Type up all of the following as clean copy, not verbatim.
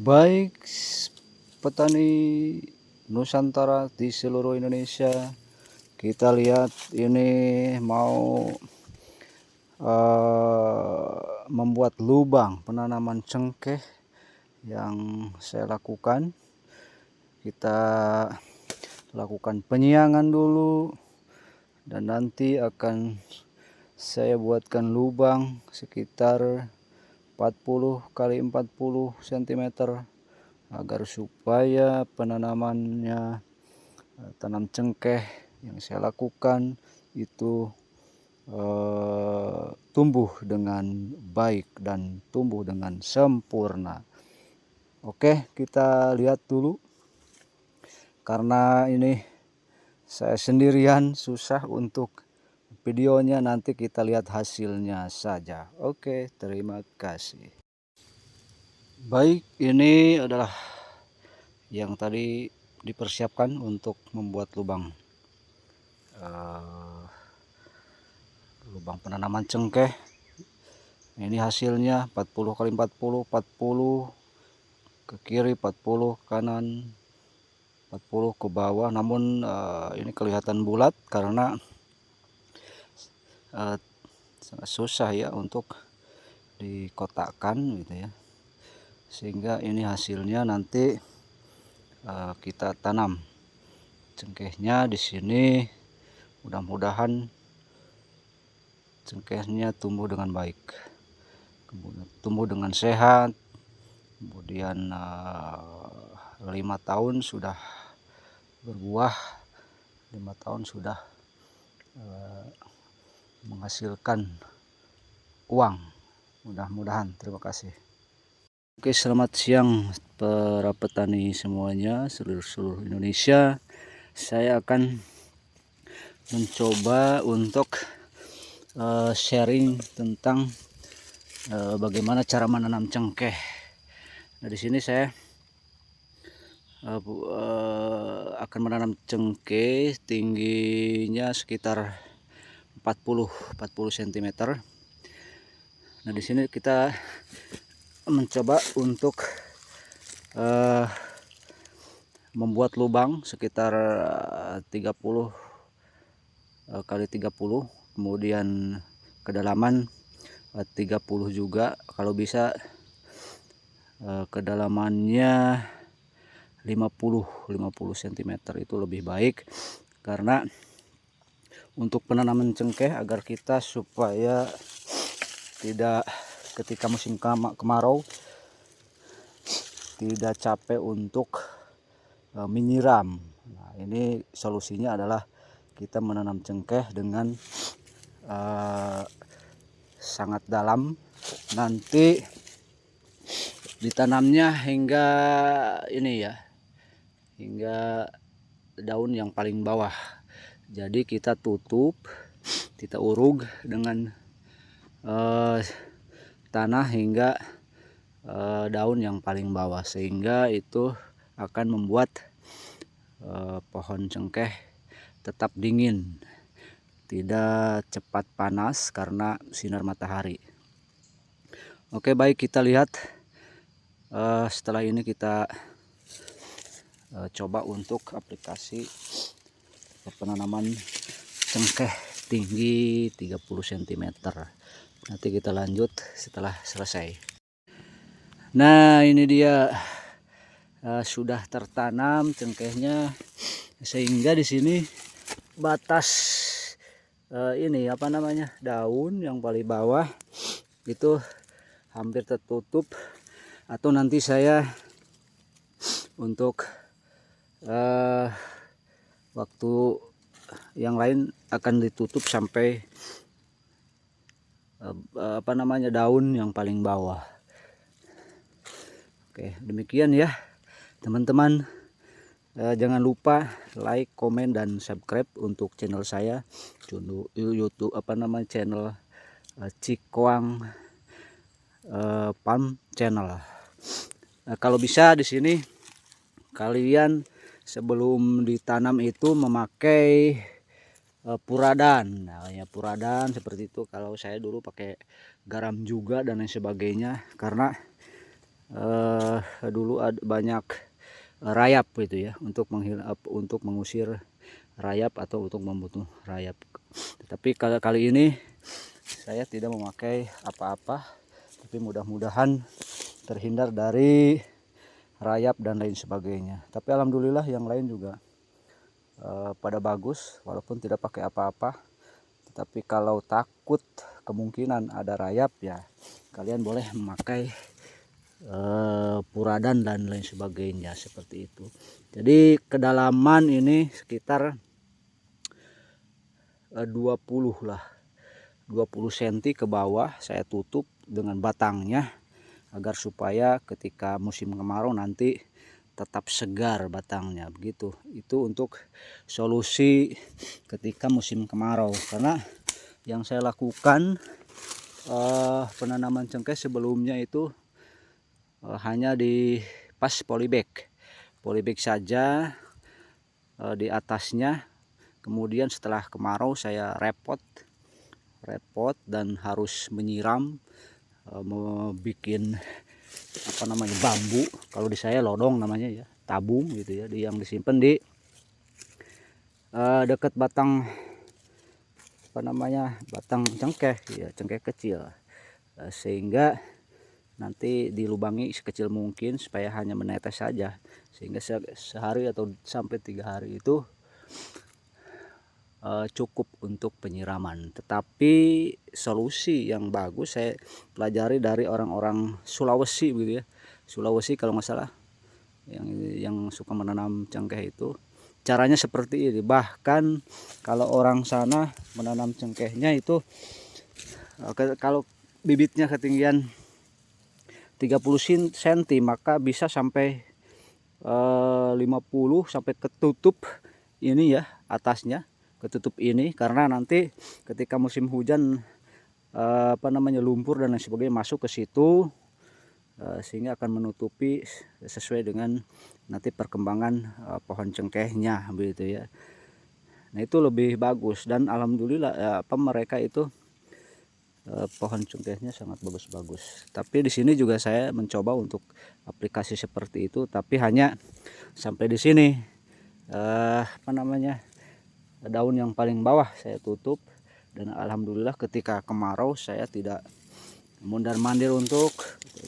Baik, petani Nusantara di seluruh Indonesia, kita lihat ini mau membuat lubang penanaman cengkeh yang saya lakukan. Kita lakukan penyiangan dulu dan nanti akan saya buatkan lubang sekitar 40 kali 40 cm agar supaya penanamannya tanam cengkeh yang saya lakukan itu tumbuh dengan baik dan tumbuh dengan sempurna. Oke, kita lihat dulu. Karena ini saya sendirian, susah untuk videonya, nanti kita lihat hasilnya saja. Oke, terima kasih. Baik, ini adalah yang tadi dipersiapkan untuk membuat lubang penanaman cengkeh. Ini hasilnya 40 kali 40, 40 ke kiri, 40 kanan, 40 ke bawah. Namun ini kelihatan bulat karena sangat susah ya untuk dikotakkan gitu ya, sehingga ini hasilnya nanti kita tanam cengkehnya di sini. Mudah-mudahan cengkehnya tumbuh dengan baik, kemudian tumbuh dengan sehat, kemudian 5 tahun sudah berbuah, 5 tahun sudah menghasilkan uang, mudah-mudahan. Terima kasih. Oke, selamat siang para petani semuanya seluruh Indonesia. Saya akan mencoba untuk sharing tentang bagaimana cara menanam cengkeh. Nah, di sini saya akan menanam cengkeh tingginya sekitar 40 cm. Nah, di sini kita mencoba untuk membuat lubang sekitar 30 kali 30, kemudian kedalaman 30 juga, kalau bisa kedalamannya 50 cm itu lebih baik, karena untuk penanaman cengkeh agar kita supaya tidak ketika musim kemarau tidak capek untuk menyiram. Nah, ini solusinya adalah kita menanam cengkeh dengan sangat dalam, nanti ditanamnya hingga ini ya, hingga daun yang paling bawah. Jadi kita tutup, kita urug dengan tanah hingga daun yang paling bawah, sehingga itu akan membuat pohon cengkeh tetap dingin, tidak cepat panas karena sinar matahari. Oke, baik, kita lihat setelah ini kita coba untuk aplikasi penanaman cengkeh tinggi 30 cm. Nanti kita lanjut setelah selesai. Nah, ini dia sudah tertanam cengkehnya, sehingga di sini batas ini apa namanya, daun yang paling bawah itu hampir tertutup, atau nanti saya untuk waktu yang lain akan ditutup sampai apa namanya, daun yang paling bawah. Oke, demikian ya teman-teman. Jangan lupa like, komen, dan subscribe untuk channel saya, YouTube apa namanya, channel Cikoang Farm Channel. Kalau bisa di sini kalian sebelum ditanam itu memakai puradan. Nah, ya puradan seperti itu. Kalau saya dulu pakai garam juga dan lain sebagainya, karena dulu ada banyak rayap gitu ya, untuk mengusir rayap atau untuk membunuh rayap. Tapi kali ini saya tidak memakai apa-apa, tapi mudah-mudahan terhindar dari rayap dan lain sebagainya. Tapi alhamdulillah yang lain juga pada bagus walaupun tidak pakai apa-apa. Tetapi kalau takut kemungkinan ada rayap, ya kalian boleh memakai puradan dan lain sebagainya seperti itu. Jadi kedalaman ini sekitar 20 lah, 20 cm ke bawah saya tutup dengan batangnya, agar supaya ketika musim kemarau nanti tetap segar batangnya begitu. Itu untuk solusi ketika musim kemarau, karena yang saya lakukan penanaman cengkeh sebelumnya itu hanya di pas polybag saja di atasnya. Kemudian setelah kemarau saya repot dan harus menyiram, bikin apa namanya, bambu, kalau di saya lodong namanya ya, tabung gitu ya, yang disimpan di dekat batang apa namanya, batang cengkeh ya, cengkeh kecil, sehingga nanti dilubangi sekecil mungkin supaya hanya menetes saja, sehingga sehari atau sampai 3 hari itu cukup untuk penyiraman. Tetapi solusi yang bagus saya pelajari dari orang-orang Sulawesi begitu ya. Sulawesi kalau nggak salah, yang suka menanam cengkeh itu caranya seperti ini. Bahkan kalau orang sana menanam cengkehnya itu kalau bibitnya ketinggian 30 cm maka bisa sampai 50 sampai ketutup ini ya, atasnya ketutup ini, karena nanti ketika musim hujan apa namanya, lumpur dan lain sebagainya masuk ke situ, sehingga akan menutupi sesuai dengan nanti perkembangan pohon cengkehnya begitu ya. Nah itu lebih bagus, dan alhamdulillah mereka itu pohon cengkehnya sangat bagus-bagus. Tapi di sini juga saya mencoba untuk aplikasi seperti itu, tapi hanya sampai di sini, apa namanya, daun yang paling bawah saya tutup. Dan alhamdulillah ketika kemarau saya tidak mondar-mandir untuk,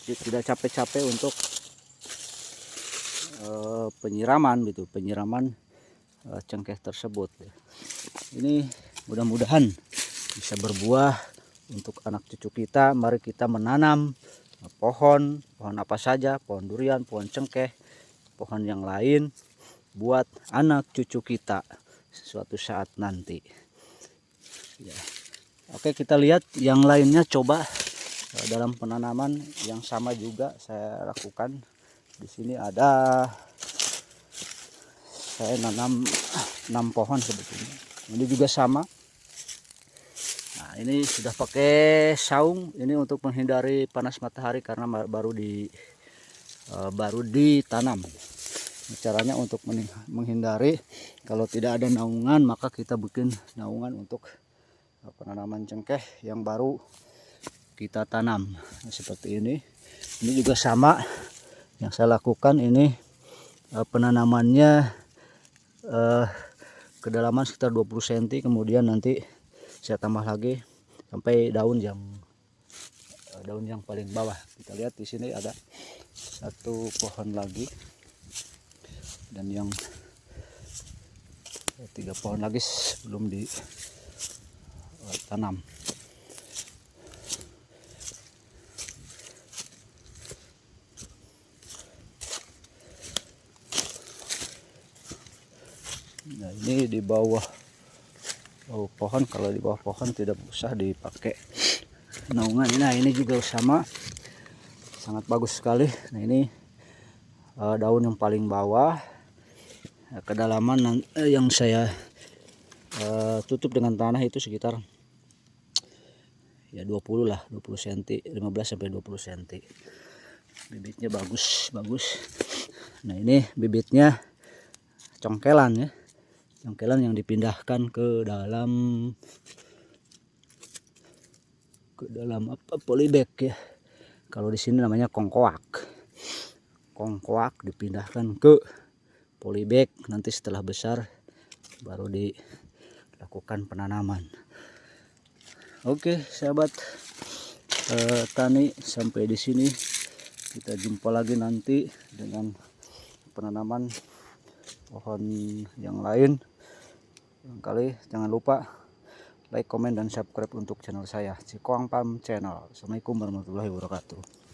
tidak capek-capek untuk penyiraman gitu, penyiraman cengkeh tersebut. Ini mudah-mudahan bisa berbuah untuk anak cucu kita. Mari kita menanam pohon apa saja, pohon durian, pohon cengkeh, pohon yang lain, buat anak cucu kita suatu saat nanti ya. Oke, kita lihat yang lainnya. Coba dalam penanaman yang sama juga saya lakukan. Di sini ada, saya nanam 6 pohon sebetulnya. Ini juga sama. Nah ini sudah pakai saung ini untuk menghindari panas matahari karena baru ditanam. Caranya untuk menghindari, kalau tidak ada naungan maka kita bikin naungan untuk penanaman cengkeh yang baru kita tanam. Nah, seperti ini. Ini juga sama yang saya lakukan. Ini penanamannya kedalaman sekitar 20 cm, kemudian nanti saya tambah lagi sampai daun yang paling bawah. Kita lihat di sini ada satu pohon lagi, dan yang 3 pohon lagi belum ditanam. Nah ini di bawah pohon, kalau di bawah pohon tidak usah dipakai naungan. Nah ini juga sama, sangat bagus sekali. Nah ini daun yang paling bawah, kedalaman yang saya tutup dengan tanah itu sekitar ya 20 lah, 20 cm, 15 sampai 20 cm. Bibitnya bagus. Nah ini bibitnya congkelan ya, congkelan yang dipindahkan ke dalam polybag ya. Kalau di sini namanya kongkoak. kongkoak dipindahkan ke polybag. Nanti setelah besar baru dilakukan penanaman. Oke sahabat tani, sampai di sini. Kita jumpa lagi nanti dengan penanaman pohon yang lain. Barangkali jangan lupa like, komen, dan subscribe untuk channel saya, Cikoang Farm Channel. Assalamualaikum warahmatullahi wabarakatuh.